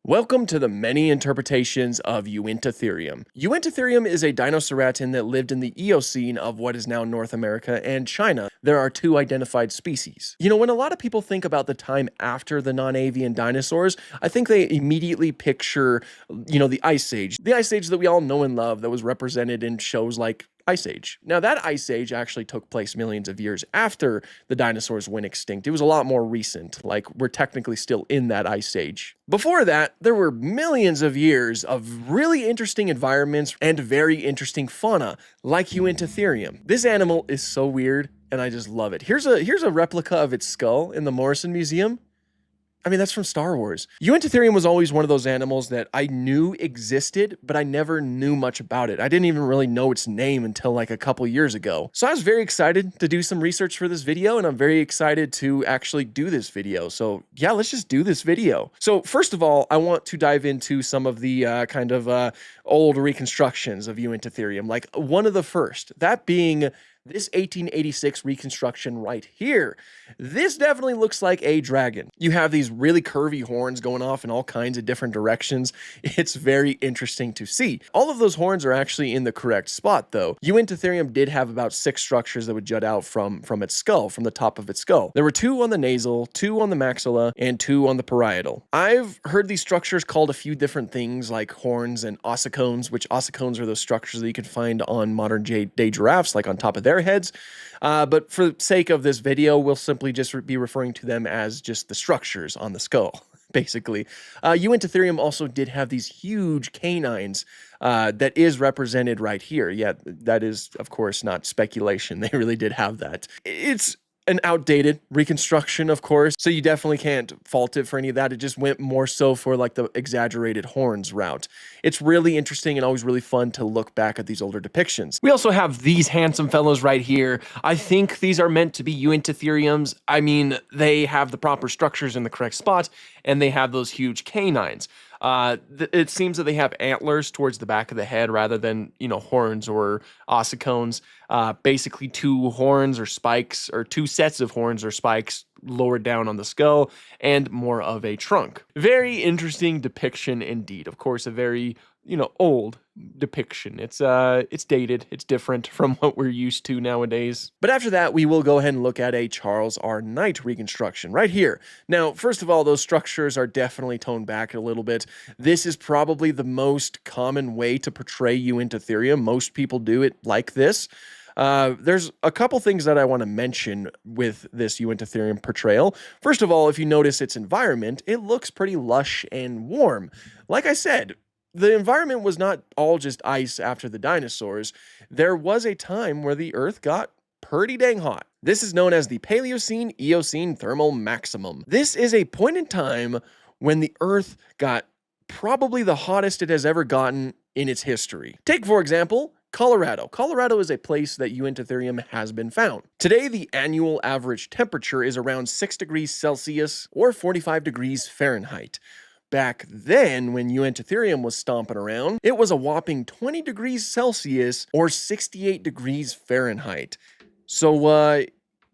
Welcome to the many interpretations of Uintatherium. Uintatherium is a dinosauratid that lived in the Eocene of what is now North America and China. There are two identified species. You know, when a lot of people think about the time after the non-avian dinosaurs, I think they immediately picture, the Ice Age. The Ice Age that we all know and love that was represented in shows like Ice Age. Now, that Ice Age actually took place millions of years after the dinosaurs went extinct. It was a lot more recent, like we're technically still in that Ice Age. Before that, there were millions of years of really interesting environments and very interesting fauna, like Uintatherium. This animal is so weird, and I just love it. Here's a replica of its skull in the Morrison Museum. I mean, that's from Star Wars. Uentitherium was always one of those animals that I knew existed, but I never knew much about it. I didn't even really know its name until like a couple years ago. So I was very excited to do some research for this video, and I'm very excited to actually do this video. So yeah, let's just do this video. So first of all, I want to dive into some of the old reconstructions of Uentitherium, like one of the first, that being this 1886 reconstruction right here. This definitely looks like a dragon. You have these really curvy horns going off in all kinds of different directions. It's very interesting to see. All of those horns are actually in the correct spot though. Uentitherium did have about 6 structures that would jut out from its skull, from the top of its skull. There were 2 on the nasal, 2 on the maxilla, and 2 on the parietal. I've heard these structures called a few different things like horns and ossicones, which ossicones are those structures that you can find on modern day giraffes, like on top of their heads. But for the sake of this video, we'll simply just be referring to them as just the structures on the skull, basically. Uentitherium also did have these huge canines that is represented right here. Yeah, that is, of course, not speculation. They really did have that. It's an outdated reconstruction, of course, so you definitely can't fault it for any of that. It just went more so for like the exaggerated horns route. It's really interesting and always really fun to look back at these older depictions. We also have these handsome fellows right here. I think these are meant to be Uentitheriums. I mean, they have the proper structures in the correct spot, and they have those huge canines. It seems that they have antlers towards the back of the head rather than, horns or ossicones. Basically 2 horns or spikes, or 2 sets of horns or spikes lowered down on the skull, and more of a trunk. Very interesting depiction indeed. Of course, a very, old depiction. It's dated. It's different from what we're used to nowadays. But after that, we will go ahead and look at a Charles R. Knight reconstruction right here. Now, first of all, those structures are definitely toned back a little bit. This is probably the most common way to portray Uentitherium. Most people do it like this. There's a couple things that I want to mention with this Uentitherium portrayal. First of all, if you notice its environment, it looks pretty lush and warm. Like I said, the environment was not all just ice after the dinosaurs. There was a time where the Earth got pretty dang hot. This is known as the Paleocene-Eocene thermal maximum. This is a point in time when the Earth got probably the hottest it has ever gotten in its history. Take, for example, Colorado. Colorado is a place that Uentitherium has been found. Today, the annual average temperature is around 6 degrees Celsius or 45 degrees Fahrenheit. Back then, when Uentitherium was stomping around, it was a whopping 20 degrees Celsius or 68 degrees Fahrenheit. So,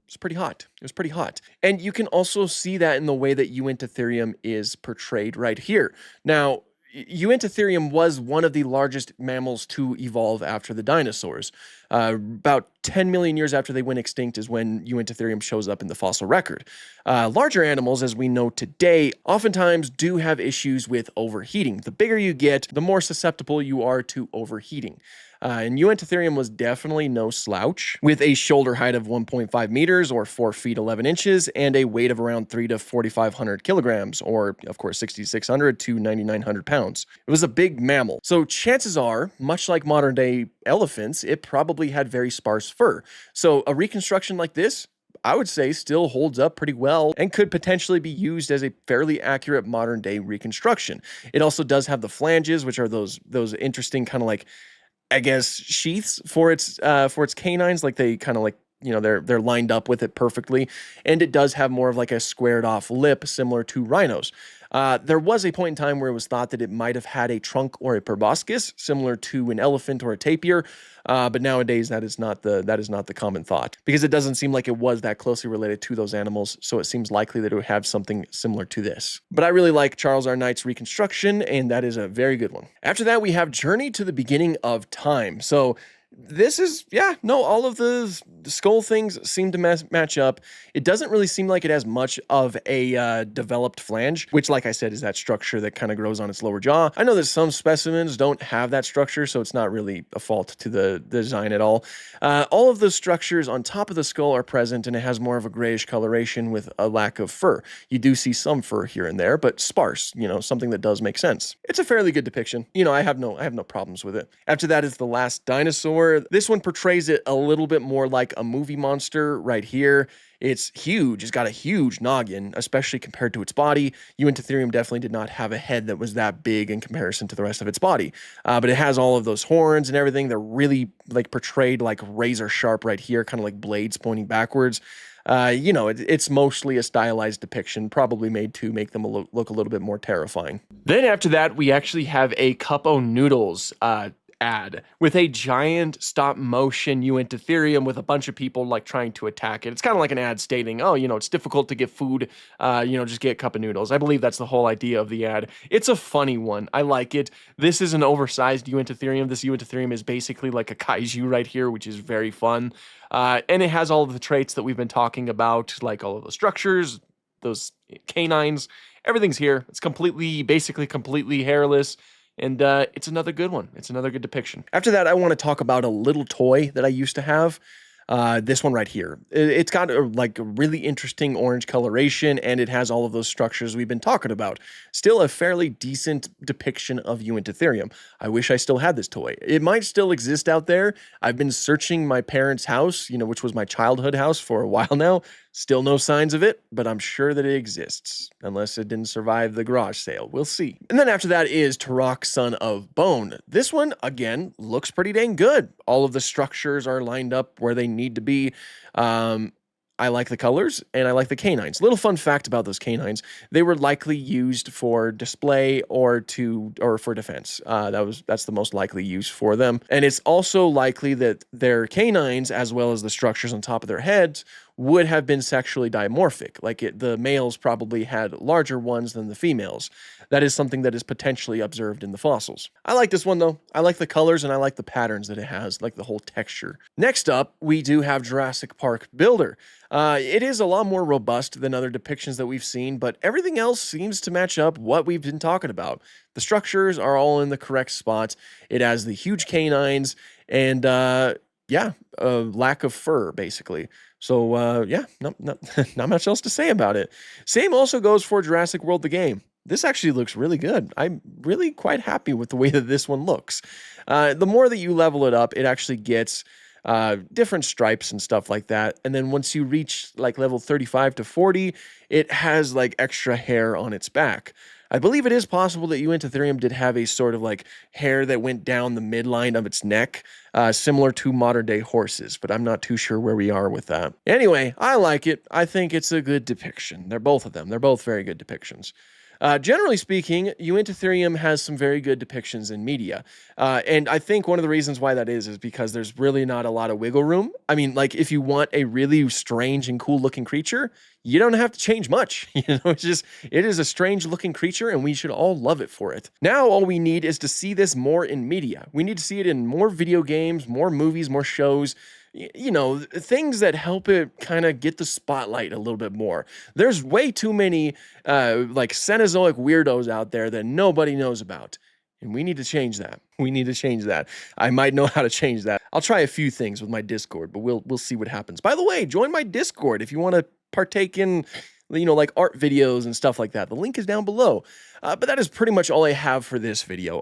it's pretty hot. It was pretty hot. And you can also see that in the way that Uentitherium is portrayed right here. Now, Uentitherium was one of the largest mammals to evolve after the dinosaurs. About 10 million years after they went extinct is when Uentitherium shows up in the fossil record. Larger animals, as we know today, oftentimes do have issues with overheating. The bigger you get, the more susceptible you are to overheating. And Uentitherium was definitely no slouch, with a shoulder height of 1.5 meters or 4 feet 11 inches and a weight of around 3 to 4,500 kilograms, or of course 6,600 to 9,900 pounds. It was a big mammal. So chances are, much like modern day elephants, it probably had very sparse fur. So a reconstruction like this, I would say, still holds up pretty well and could potentially be used as a fairly accurate modern day reconstruction. It also does have the flanges, which are those interesting kind of like, I guess, sheaths for its canines. Like they kind of like, they're lined up with it perfectly. And it does have more of like a squared off lip similar to rhinos. There was a point in time where it was thought that it might have had a trunk or a proboscis, similar to an elephant or a tapir, but nowadays that is not the common thought, because it doesn't seem like it was that closely related to those animals, so it seems likely that it would have something similar to this. But I really like Charles R. Knight's reconstruction, and that is a very good one. After that, we have Journey to the Beginning of Time. So this is, yeah, no, all of the skull things seem to match up. It doesn't really seem like it has much of a developed flange, which, like I said, is that structure that kind of grows on its lower jaw. I know that some specimens don't have that structure, so it's not really a fault to the design at all. All of the structures on top of the skull are present, and it has more of a grayish coloration with a lack of fur. You do see some fur here and there, but sparse, something that does make sense. It's a fairly good depiction. I have no problems with it. After that is The Last Dinosaur. This one portrays it a little bit more like a movie monster right here. It's huge. It's got a huge noggin, especially compared to its body. Uintatherium definitely did not have a head that was that big in comparison to the rest of its body. But it has all of those horns and everything. They're really portrayed like razor sharp right here, kind of like blades pointing backwards. It's mostly a stylized depiction, probably made to make them look a little bit more terrifying. Then after that, we actually have a Cup o' Noodles ad with a giant stop motion Uintatherium with a bunch of people trying to attack it. It's kind of like an ad stating, oh, it's difficult to get food, just get a cup of noodles. I believe that's the whole idea of the ad. It's a funny one. I like it. This is an oversized Uintatherium. This Uintatherium is basically like a kaiju right here, which is very fun. And it has all of the traits that we've been talking about, like all of the structures, those canines, everything's here. It's basically completely hairless. And it's another good one. It's another good depiction. After that, I want to talk about a little toy that I used to have. This one right here. It's got a really interesting orange coloration, and it has all of those structures we've been talking about. Still a fairly decent depiction of Uintatherium. I wish I still had this toy. It might still exist out there. I've been searching my parents' house, which was my childhood house, for a while now. Still no signs of it, but I'm sure that it exists, unless it didn't survive the garage sale. We'll see. And then after that is Turok, Son of Bone. This one, again, looks pretty dang good. All of the structures are lined up where they need to be. I like the colors, and I like the canines. Little fun fact about those canines: they were likely used for display or for defense. That's the most likely use for them. And it's also likely that their canines, as well as the structures on top of their heads, would have been sexually dimorphic. The males probably had larger ones than the females. That is something that is potentially observed in the fossils. I like this one though. I like the colors, and I like the patterns that it has, like the whole texture. Next up, we do have Jurassic Park Builder. It is a lot more robust than other depictions that we've seen, but everything else seems to match up what we've been talking about. The structures are all in the correct spot. It has the huge canines and lack of fur, basically. So, not much else to say about it. Same also goes for Jurassic World the game. This actually looks really good. I'm really quite happy with the way that this one looks. The more that you level it up, it actually gets different stripes and stuff like that. And then once you reach level 35 to 40, it has extra hair on its back. I believe it is possible that Uintatherium did have a sort of hair that went down the midline of its neck, similar to modern day horses, but I'm not too sure where we are with that. Anyway, I like it. I think it's a good depiction. They're both of them. They're both very good depictions. Generally speaking, Uintatherium has some very good depictions in media. And I think one of the reasons why that is because there's really not a lot of wiggle room. I mean, if you want a really strange and cool looking creature, you don't have to change much. It is a strange looking creature, and we should all love it for it. Now, all we need is to see this more in media. We need to see it in more video games, more movies, more shows. Things that help it kind of get the spotlight a little bit more. There's way too many Cenozoic weirdos out there that nobody knows about. And we need to change that. We need to change that. I might know how to change that. I'll try a few things with my Discord, but we'll see what happens. By the way, join my Discord if you want to partake in art videos and stuff like that. The link is down below. But that is pretty much all I have for this video.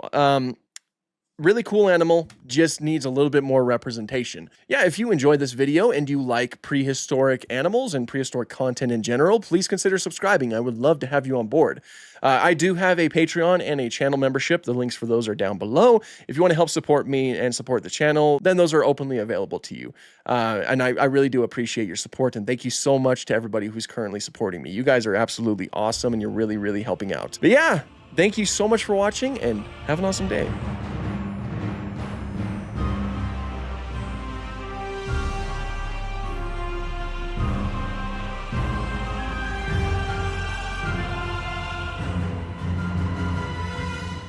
really cool animal, just needs a little bit more representation. Yeah, if you enjoyed this video and you like prehistoric animals and prehistoric content in general, please consider subscribing. I would love to have you on board. I do have a Patreon and a channel membership. The links for those are down below. If you want to help support me and support the channel, then those are openly available to you. And I really do appreciate your support, and thank you so much to everybody who's currently supporting me. You guys are absolutely awesome, and you're really, really helping out. But yeah, thank you so much for watching, and have an awesome day.